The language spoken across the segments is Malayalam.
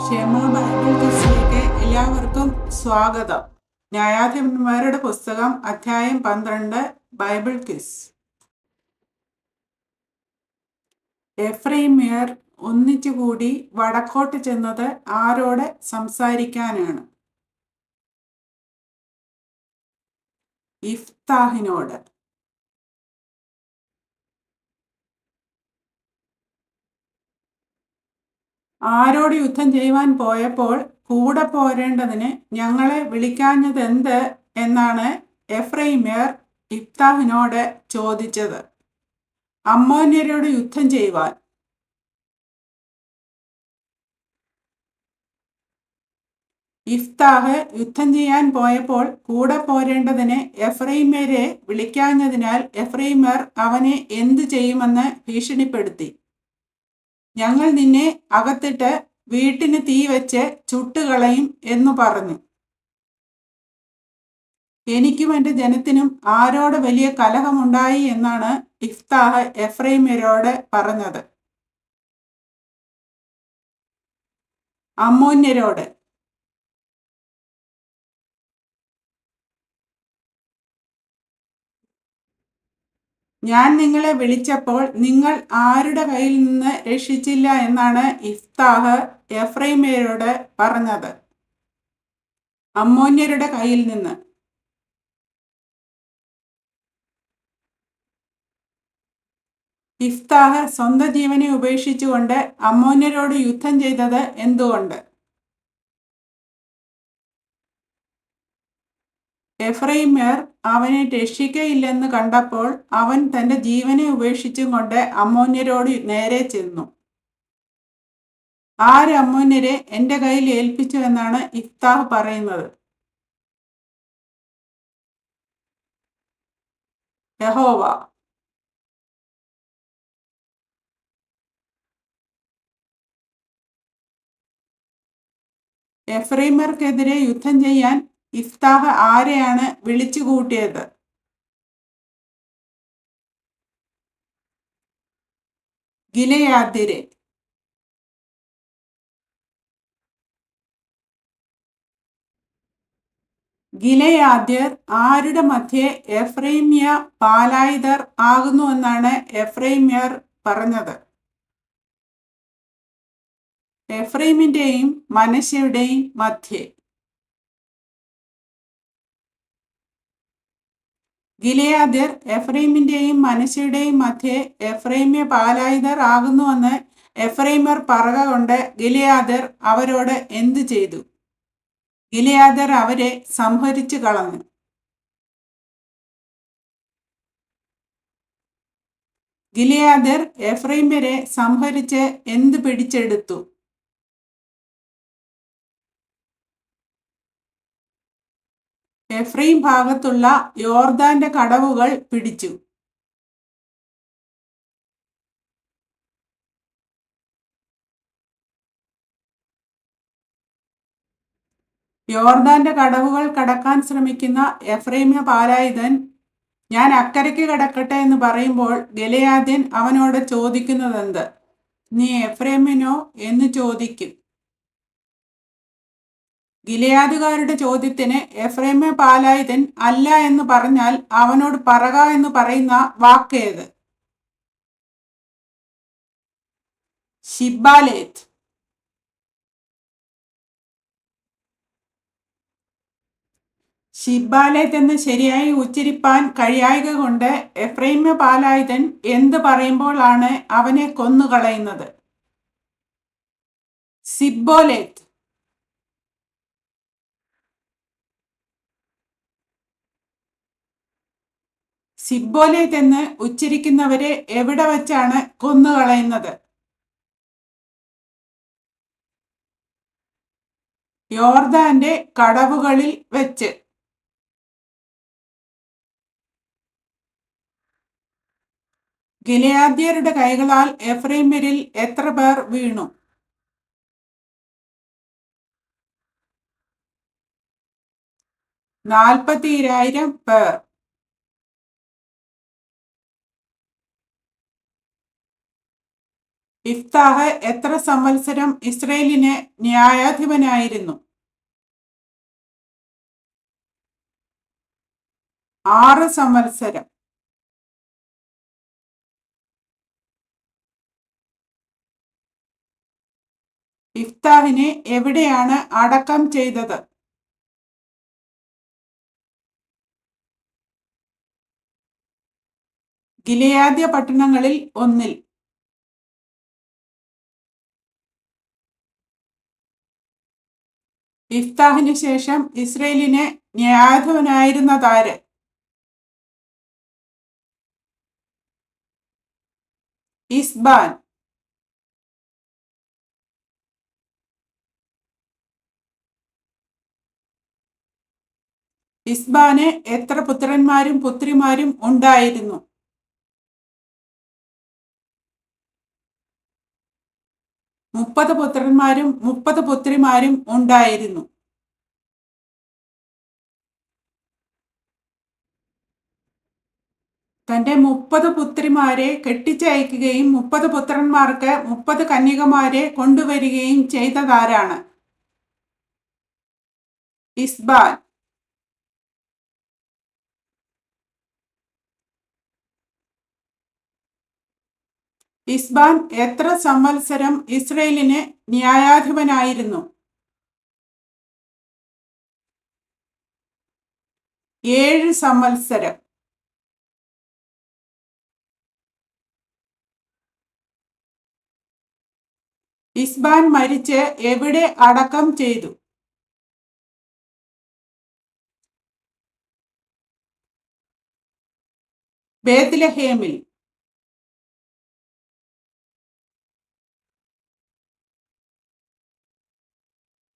ക്ഷേമ ബൈബിൾ ക്വിസിലേക്ക് എല്ലാവർക്കും സ്വാഗതം. ന്യായാധിപന്മാരുടെ പുസ്തകം അധ്യായം 12 ബൈബിൾ ക്വിസ്. എഫ്രൈമ്യർ ഒന്നിച്ചുകൂടി വടക്കോട്ട് ചെന്നത് ആരോട് സംസാരിക്കാനാണ്? ഇഫ്താഹിനോട്. ആരോട് യുദ്ധം ചെയ്യുവാൻ പോയപ്പോൾ കൂടെ പോരേണ്ടതിന് ഞങ്ങളെ വിളിക്കാഞ്ഞതെന്ത് എന്നാണ് എഫ്രൈമ്യർ ഇഫ്താഹിനോട് ചോദിച്ചത്. അമ്മോന്യരോട് യുദ്ധം ചെയ്യുവാൻ. ഇഫ്താഹ് യുദ്ധം ചെയ്യാൻ പോയപ്പോൾ കൂടെ പോരേണ്ടതിന് എഫ്രൈമ്യരെ വിളിക്കാഞ്ഞതിനാൽ എഫ്രൈമ്യർ അവനെ എന്തു ചെയ്യുമെന്ന് ഭീഷണിപ്പെടുത്തി. ഞങ്ങൾ നിന്നെ അകത്തിട്ട് വീട്ടിന് തീ വെച്ച് ചുട്ടുകളയും എന്നു പറഞ്ഞു. എനിക്കും എൻ്റെ ജനത്തിനും ആരോട് വലിയ കലഹമുണ്ടായി എന്നാണ് ഇഫ്താഹ് എഫ്രൈമ്യരോട് പറഞ്ഞത്. അമ്മോന്യരോട്. ഞാൻ നിങ്ങളെ വിളിച്ചപ്പോൾ നിങ്ങൾ ആരുടെ കയ്യിൽ നിന്ന് രക്ഷിച്ചില്ല എന്നാണ് ഇഫ്താഹ് എഫ്രൈമ്യരോട് പറഞ്ഞത്. അമ്മോന്യരുടെ കയ്യിൽ നിന്ന്. ഇഫ്താഹ് സ്വന്തം ജീവനെ ഉപേക്ഷിച്ചുകൊണ്ട് അമ്മോന്യരോട് യുദ്ധം ചെയ്തത് എന്തുകൊണ്ട്? എഫ്രൈമ്യർ അവനെ രക്ഷിക്കയില്ലെന്ന് കണ്ടപ്പോൾ അവൻ തൻ്റെ ജീവനെ ഉപേക്ഷിച്ചും കൊണ്ട് അമ്മോന്യരോട് നേരെ ചെന്നു. ആര് അമ്മോന്യരെ എൻ്റെ കയ്യിൽ ഏൽപ്പിച്ചു എന്നാണ് ഇഫ്താഹ് പറയുന്നത്? യഹോവ. എഫ്രൈമ്യർക്കെതിരെ യുദ്ധം ചെയ്യാൻ ഇഫ്താഹ് ആരെയാണ് വിളിച്ചു കൂട്ടിയത്? ഗിലെയാദ്യരെ. ഗിലെയാദ്യർ ആരുടെ മധ്യേ എഫ്രൈമ്യ പാലായുധർ ആകുന്നുവെന്നാണ് എഫ്രൈമ്യർ പറഞ്ഞത്? എഫ്രൈമിന്റെയും മനശ്ശെയുടെയും മധ്യേ. ഗിലെയാദ്യർ എഫ്രൈമിന്റെയും മനശ്ശെയുടെയും മധ്യേ എഫ്രൈമ്യ പാലായുധർ ആകുന്നുവെന്ന് എഫ്രൈമ്യർ പറക കൊണ്ട് ഗിലെയാദ്യർ അവരോട് എന്തു ചെയ്തു? ഗിലെയാദ്യർ അവരെ സംഹരിച്ചു കളഞ്ഞു. ഗിലെയാദ്യർ എഫ്രൈമ്യരെ സംഹരിച്ച് എന്ത് പിടിച്ചെടുത്തു? എഫ്രൈം ഭാഗത്തുള്ള യോർദാന്റെ കടവുകൾ പിടിച്ചു. യോർദാന്റെ കടവുകൾ കടക്കാൻ ശ്രമിക്കുന്ന എഫ്രൈമ്യ പാലായുധൻ ഞാൻ അക്കരയ്ക്ക് കടക്കട്ടെ എന്ന് പറയുമ്പോൾ ഗിലെയാദ്യൻ അവനോട് ചോദിക്കുന്നതെന്ത്? നീ എഫ്രൈമ്യനോ എന്ന് ചോദിക്കും. ഗിലെയാദുകാരുടെ ചോദ്യത്തിന് എഫ്രൈമ്യ പാലായുധൻ അല്ല എന്ന് പറഞ്ഞാൽ അവനോട് പറക എന്ന് പറയുന്ന വാക്കേത്? ശിബ്ബാലേത്ത്. ശിബ്ബാലേത്ത് എന്ന് ശരിയായി ഉച്ചരിപ്പാൻ കഴിയായക കൊണ്ട് എഫ്രൈമ്യ പാലായുധൻ എന്ത് പറയുമ്പോഴാണ് അവനെ കൊന്നുകളയുന്നത്? സിബ്ബോലേത്ത്. സിബ്ബോലേത്ത് എന്ന് ഉച്ചരിക്കുന്നവരെ എവിടെ വച്ചാണ് കൊന്നുകളയുന്നത്? യോർദാന്റെ കടവുകളിൽ വെച്ച്. ഗിലെയാദ്യരുടെ കൈകളാൽ എഫ്രൈമ്യരിൽ എത്ര പേർ വീണു? 42,000 പേർ. ഇഫ്താഹ് എത്ര സംവത്സരം ഇസ്രയേലിന് ന്യായാധിപനായിരുന്നു? 6 സംവത്സരം. ഇഫ്താഹിനെ എവിടെയാണ് അടക്കം ചെയ്തത്? ഗിലെയാദ്യ പട്ടണങ്ങളിൽ ഒന്നിൽ. ഇഫ്താഹിന് ശേഷം ഇസ്രയേലിന് ന്യായാധിപനായിരുന്നതാര്? ഇസ്ബാൻ. ഇസ്ബാന് എത്ര പുത്രന്മാരും പുത്രിമാരും ഉണ്ടായിരുന്നു? 30 പുത്രന്മാരും 30 പുത്രിമാരും ഉണ്ടായിരുന്നു. തന്റെ 30 പുത്രിമാരെ കെട്ടിച്ചയക്കുകയും 30 പുത്രന്മാർക്ക് 30 കന്യകമാരെ കൊണ്ടുവരികയും ചെയ്തതാരാണ്? ഇസ്ബാൻ. ഇസ്ബാൻ എത്ര സംവത്സരം ഇസ്രയേലിന് ന്യായാധിപനായിരുന്നു? 7 സംവത്സരം. ഇസ്ബാൻ മരിച്ച് എവിടെ അടക്കം ചെയ്തു? ബേത്ലഹേമിൽ.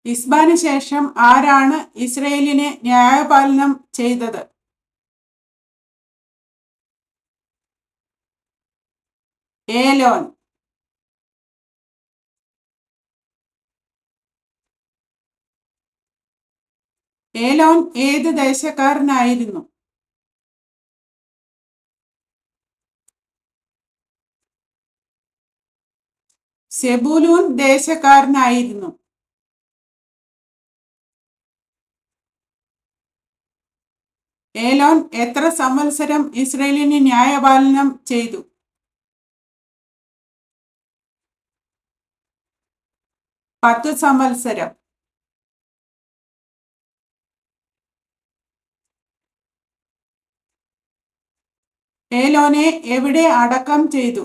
ഇസ്ബാന് ശേഷം ആരാണ് ഇസ്രയേലിനെ ന്യായപാലനം ചെയ്തത്? ഏലോൻ. ഏലോൻ ഏത് ദേശക്കാരനായിരുന്നു? സെബൂലൂൻ ദേശക്കാരനായിരുന്നു. ഏലോൻ എത്ര സംവത്സരം ഇസ്രയേലിന് ന്യായപാലനം ചെയ്തു? 10 സംവത്സരം. ഏലോനെ എവിടെ അടക്കം ചെയ്തു?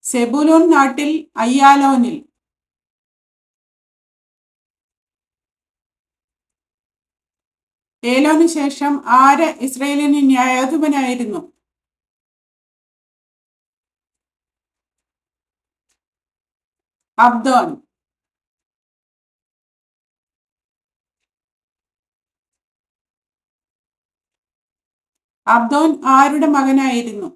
സെബൂലൂൻ നാട്ടിൽ അയ്യാലോനിൽ. ഏലോന് ശേഷം ആര് ഇസ്രയേലിന് ന്യായാധിപനായിരുന്നു? അബ്ദോൻ. അബ്ദോൻ ആരുടെ മകനായിരുന്നു?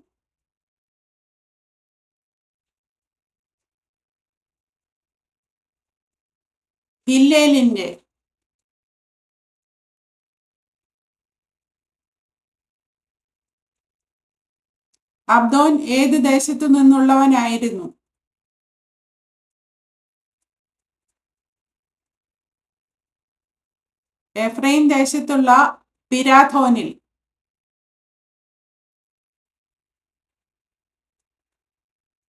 ഹില്ലേലിന്റെ. അബ്ദോൻ ഏത് ദേശത്തു നിന്നുള്ളവനായിരുന്നു? എഫ്രൈം ദേശത്തുള്ള പിരാഥോനിൽ.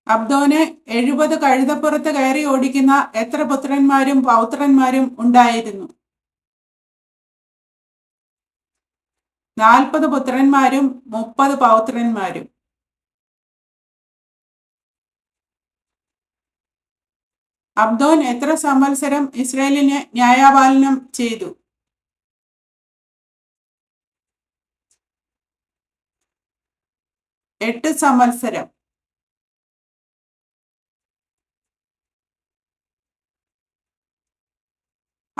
അബ്ദോന് 70 കഴുതപ്പുറത്ത് കയറി ഓടിക്കുന്ന എത്ര പുത്രന്മാരും പൗത്രന്മാരും ഉണ്ടായിരുന്നു? 40 പുത്രന്മാരും 30 പൗത്രന്മാരും. അബ്ദോൻ എത്ര സംവത്സരം ഇസ്രയേലിന് ന്യായപാലനം ചെയ്തു? 8 സംവത്സരം.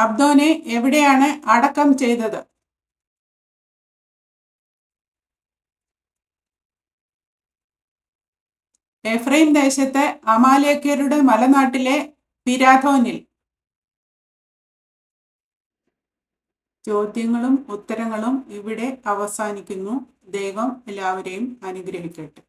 അബ്ദോനെ എവിടെയാണ് അടക്കം ചെയ്തത്? എഫ്രൈം ദേശത്തെ അമാലേക്യരുടെ മലനാട്ടിലെ പിരാഥോനിൽ. ചോദ്യങ്ങളും ഉത്തരങ്ങളും ഇവിടെ അവസാനിക്കുന്നു. ദൈവം എല്ലാവരെയും അനുഗ്രഹിക്കട്ടെ.